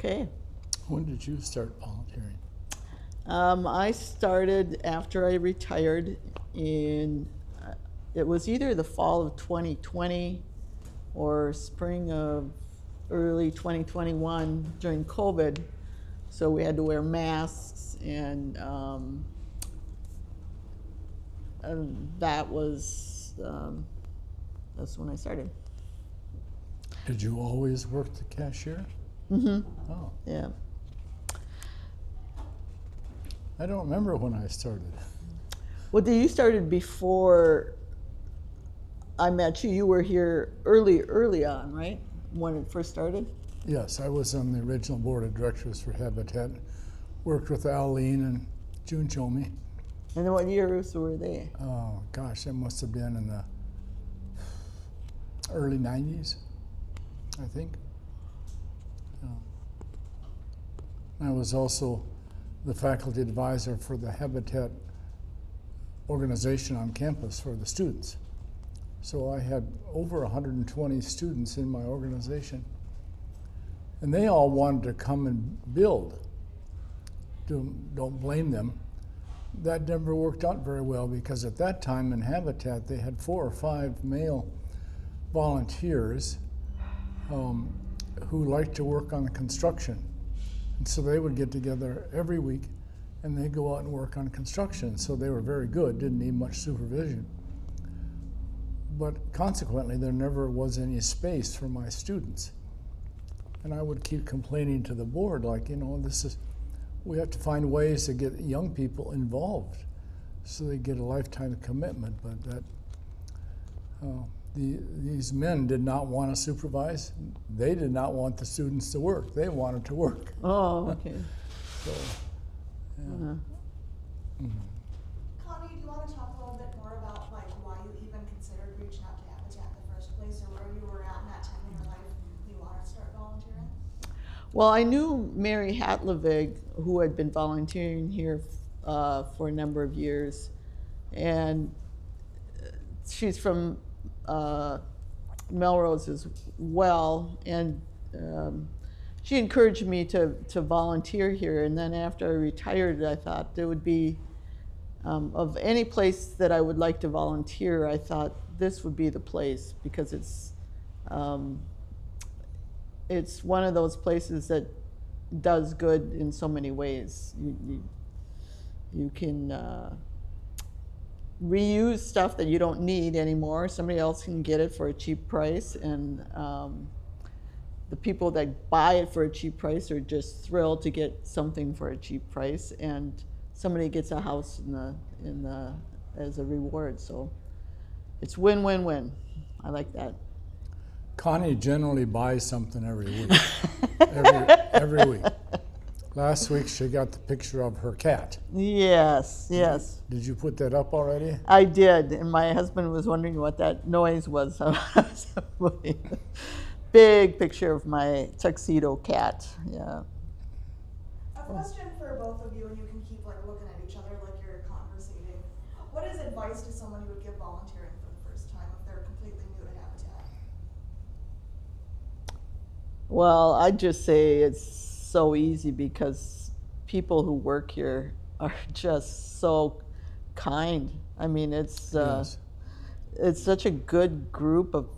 Okay. When did you start volunteering? I started after I retired in, it was either the fall of 2020 or spring of early 2021 during COVID. So we had to wear masks, and that was, that's when I started. Did you always work the cashier? Mm-hmm. Oh, Yeah. I don't remember when I started. Well, you started before I met you. You were here early on, right? When it first started? Yes, I was on the original board of directors for Habitat. Worked with Aline and June Chomey. And then what years were they? Oh gosh, it must have been in the early 90s, I think. I was also the faculty advisor for the Habitat organization on campus for the students. So I had over 120 students in my organization. And they all wanted to come and build. Don't blame them. That never worked out very well because at that time in Habitat they had 4 or 5 male volunteers who liked to work on construction. And so they would get together every week and they'd go out and work on construction. So they were very good, didn't need much supervision. But consequently, there never was any space for my students. And I would keep complaining to the board, like, you know, we have to find ways to get young people involved so they get a lifetime commitment. But that, these men did not want to supervise. They did not want the students to work. They wanted to work. Oh, okay. So, yeah. Uh-huh. Mm-hmm. Connie, do you want to talk a little bit more about like why you even considered reaching out to Habitat in the first place, or where you were at in that time in your life when you wanted to start volunteering? Well, I knew Mary Hatlevig, who had been volunteering here for a number of years, and she's from Melrose as well, and she encouraged me to volunteer here. And then after I retired, I thought there would be, of any place that I would like to volunteer, I thought this would be the place, because it's one of those places that does good in so many ways. You can reuse stuff that you don't need anymore. Somebody else can get it for a cheap price, and the people that buy it for a cheap price are just thrilled to get something for a cheap price, and somebody gets a house as a reward. So it's win-win-win. I like that. Connie generally buys something every week. every week. Last week she got the picture of her cat. Yes. Did you put that up already? I did, and my husband was wondering what that noise was. Big picture of my tuxedo cat. Yeah. A question for both of you, and you can keep like looking at each other like you're conversating. What is advice to someone who would give volunteering for the first time if they're completely new to Habitat? Well, I'd just say it's so easy because people who work here are just so kind. I mean, it's Yes. it's such a good group of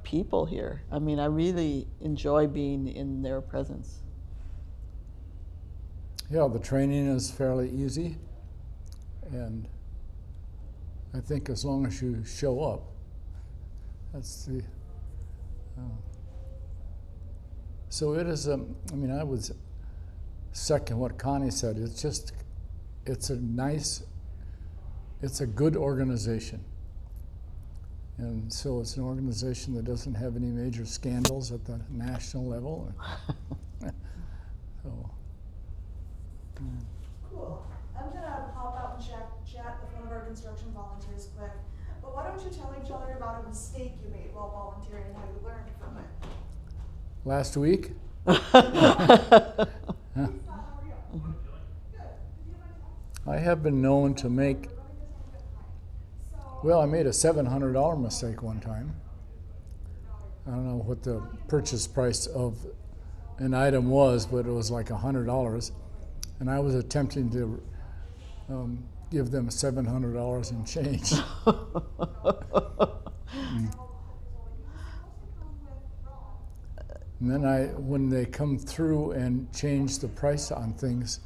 people here. I mean, I really enjoy being in their presence. Yeah, the training is fairly easy, and I think as long as you show up, that's the. So it is. I mean, I would second what Connie said. It's a good organization, and so it's an organization that doesn't have any major scandals at the national level. So. Cool. I'm gonna pop out and chat with one of our construction volunteers quick. But why don't you tell each other about a mistake you made while volunteering and how you learned from it? Last week? I have been known to make, well, I made a $700 mistake one time. I don't know what the purchase price of an item was, but it was like $100, and I was attempting to give them $700 in change. And then when they come through and change the price on things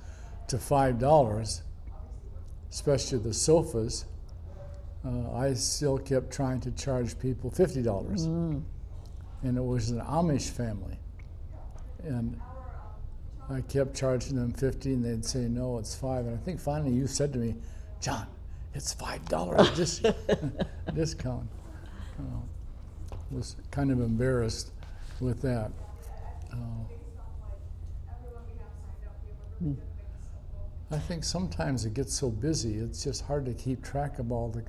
to $5, especially the sofas, I still kept trying to charge people $50. And it was an Amish family. And I kept charging them $50, and they'd say, no, it's $5. And I think finally you said to me, John, it's $5 discount. Was kind of embarrassed with that. I think sometimes it gets so busy, it's just hard to keep track of all the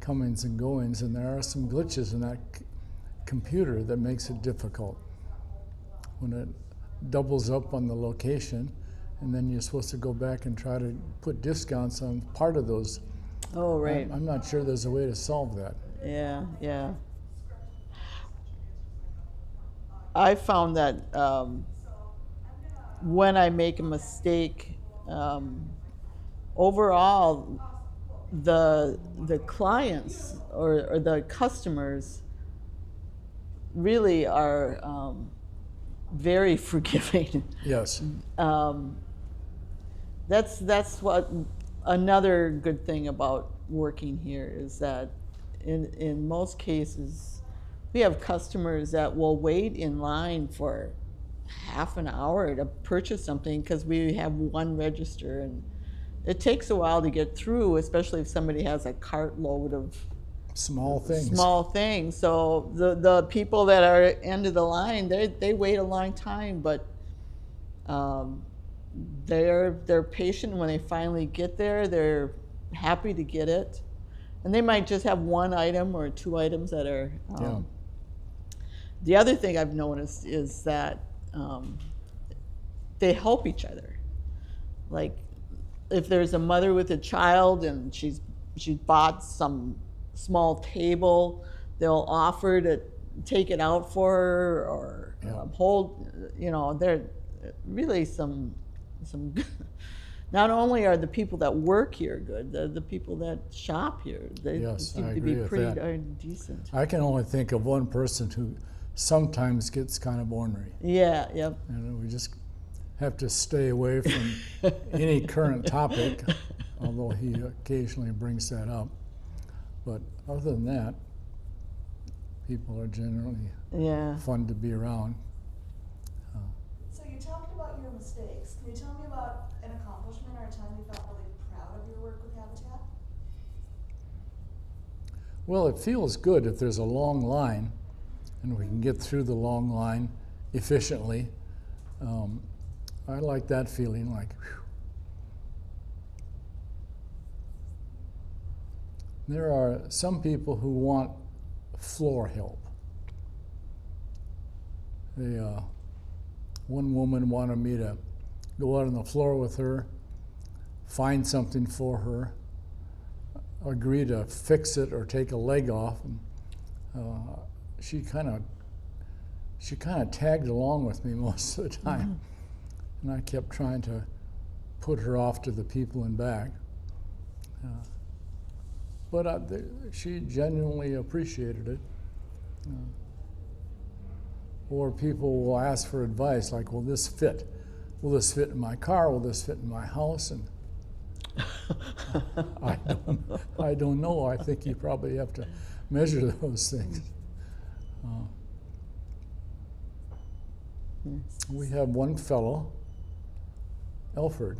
comings and goings, and there are some glitches in that computer that makes it difficult. When it doubles up on the location, and then you're supposed to go back and try to put discounts on part of those. Oh, right. I'm not sure there's a way to solve that. Yeah. I found that when I make a mistake, overall, the clients or the customers really are very forgiving. Yes. That's what another good thing about working here is that in most cases we have customers that will wait in line for half an hour to purchase something because we have one register, and it takes a while to get through, especially if somebody has a cartload of Small things. So the people that are end of the line, they wait a long time, but they're patient. When they finally get there, they're happy to get it, and they might just have one item or two items that are. The other thing I've noticed is that they help each other. Like if there's a mother with a child and she's bought some small table, they'll offer to take it out for her or hold. They're really some. Not only are the people that work here good, the people that shop here, they seem to be pretty darn decent. I can only think of one person who sometimes gets kind of ornery. Yeah, yep. And we just have to stay away from any current topic, although he occasionally brings that up. But other than that, people are generally fun to be around. So you talked about your mistakes. Can you tell me about an accomplishment or a time you felt really proud of your work with Habitat? Well, it feels good if there's a long line and we can get through the long line efficiently. I like that feeling, like, whew. There are some people who want floor help. One woman wanted me to go out on the floor with her, find something for her, agree to fix it or take a leg off, and she kind of tagged along with me most of the time, and I kept trying to put her off to the people in back. But she genuinely appreciated it. Or people will ask for advice, like, will this fit? Will this fit in my car? Will this fit in my house? And I don't know. I think you probably have to measure those things. We have one fellow, Elford.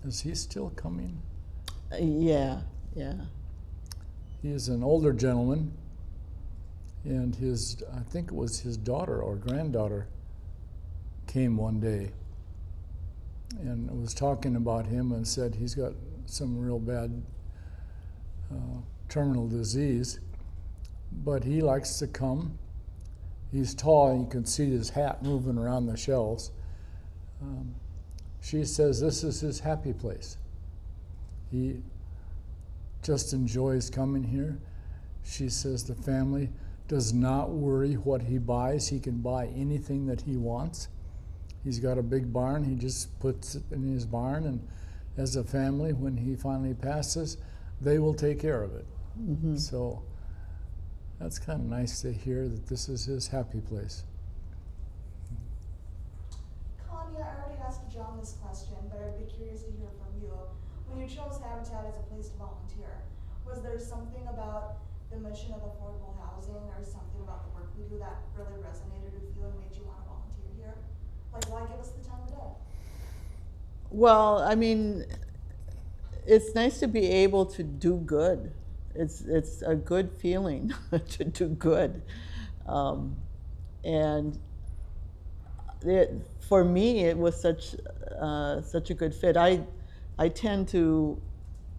Is he still coming? Yeah. He is an older gentleman, and I think it was his daughter or granddaughter came one day and was talking about him and said he's got some real bad terminal disease, but he likes to come. He's tall, and you can see his hat moving around the shelves. She says this is his happy place. He just enjoys coming here. She says the family does not worry what he buys. He can buy anything that he wants. He's got a big barn. He just puts it in his barn, and as a family, when he finally passes, they will take care of it. Mm-hmm. So that's kind of nice to hear that this is his happy place. Connie, I already asked John this question, but I'd be curious to hear from you. When you chose Habitat as a place to volunteer, was there something about the mission of affordable housing or something about the work we do that really resonated with you and made you want to volunteer here? Like, why give us the time of day? Well, I mean, it's nice to be able to do good. It's a good feeling to do good, and for me, it was such a good fit. I tend to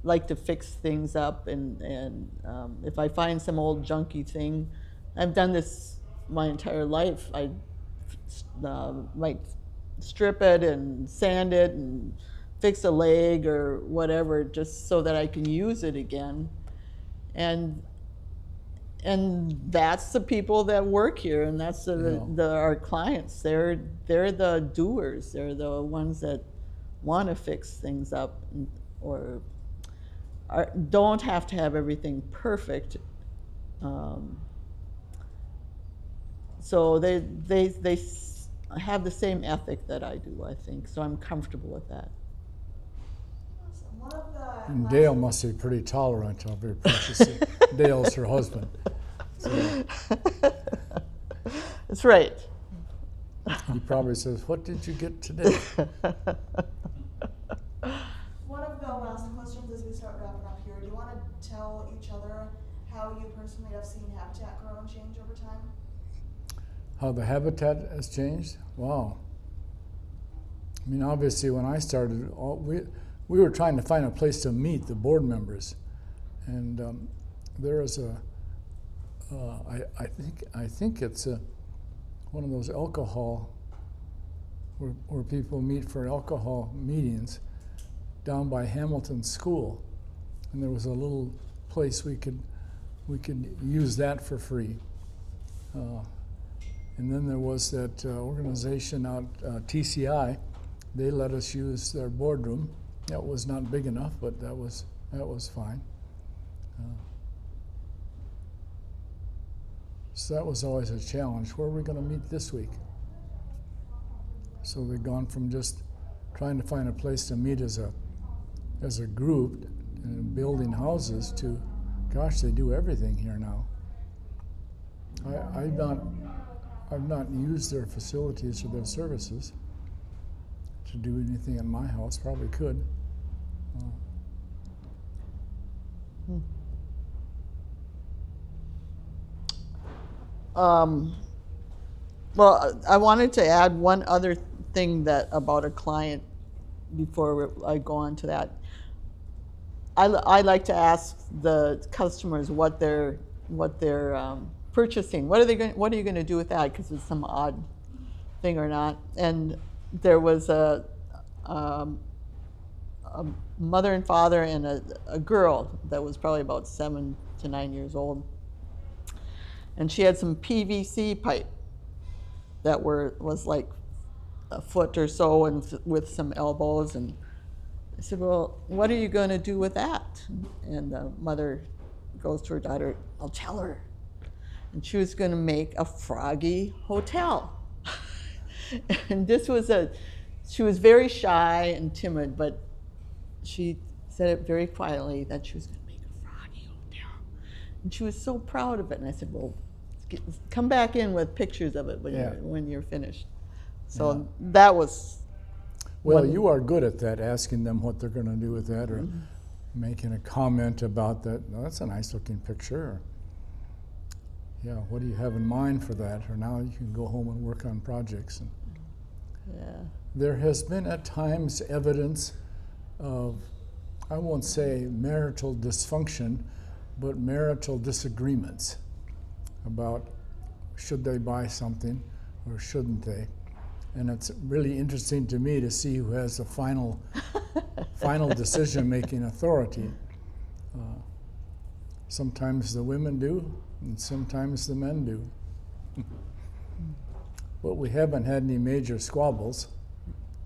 like to fix things up, and if I find some old junky thing, I've done this my entire life. I might strip it and sand it and fix a leg or whatever, just so that I can use it again. And that's the people that work here, and that's our clients. They're the doers. They're the ones that want to fix things up, or don't have to have everything perfect. So they have the same ethic that I do, I think. So I'm comfortable with that. Awesome. One of the And Dale must be pretty tolerant of her purchasing. Dale's her husband. So That's right. he probably says, "What did you get today?" One of the last questions as we start wrapping up here, do you want to tell each other how you personally have seen Habitat grow and change over time? How the habitat has changed? Wow. I mean, obviously, when I started, we were trying to find a place to meet the board members, and there is I think it's one of those alcohol where people meet for alcohol meetings down by Hamilton School, and there was a little place we could use that for free. And then there was that organization out, TCI. They let us use their boardroom. That was not big enough, but that was fine. So that was always a challenge. Where are we going to meet this week? So we've gone from just trying to find a place to meet as a group and building houses to, gosh, they do everything here now. I've not used their facilities or their services to do anything in my house. Probably could. Well, I wanted to add one other thing about a client before I go on to that. I like to ask the customers what they're purchasing. What are you going to do with that? Because it's some odd thing or not. And there was a mother and father and a girl that was probably about 7 to 9 years old. And she had some PVC pipe that was like a foot or so and with some elbows. And I said, well, what are you going to do with that? And the mother goes to her daughter, I'll tell her. And she was going to make a froggy hotel. And she was very shy and timid, but she said it very quietly that she was going to make a froggy hotel. And she was so proud of it. And I said, well, come back in with pictures of it when you're finished. So that was... Well, you are good at that, asking them what they're going to do with that, or making a comment about that. Oh, that's a nice looking picture. Or, yeah, what do you have in mind for that? Or now you can go home and work on projects. And there has been at times evidence of, I won't say marital dysfunction, but marital disagreements about should they buy something or shouldn't they. And it's really interesting to me to see who has the final decision-making authority. Sometimes the women do, and sometimes the men do. But we haven't had any major squabbles.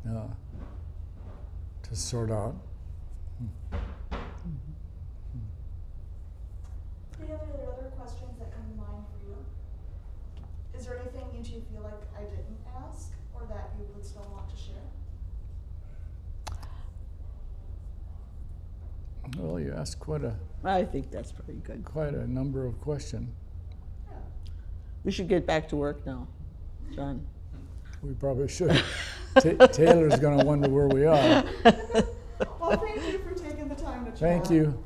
to sort out. Any other questions that come to mind for you? Is there anything you two feel like I didn't ask or that you would still want to share? Well, you asked I think that's pretty good. quite a number of questions. Yeah. We should get back to work now, John. We probably should. Taylor's going to wonder where we are. Well, thank you for taking the time to chat. Thank you.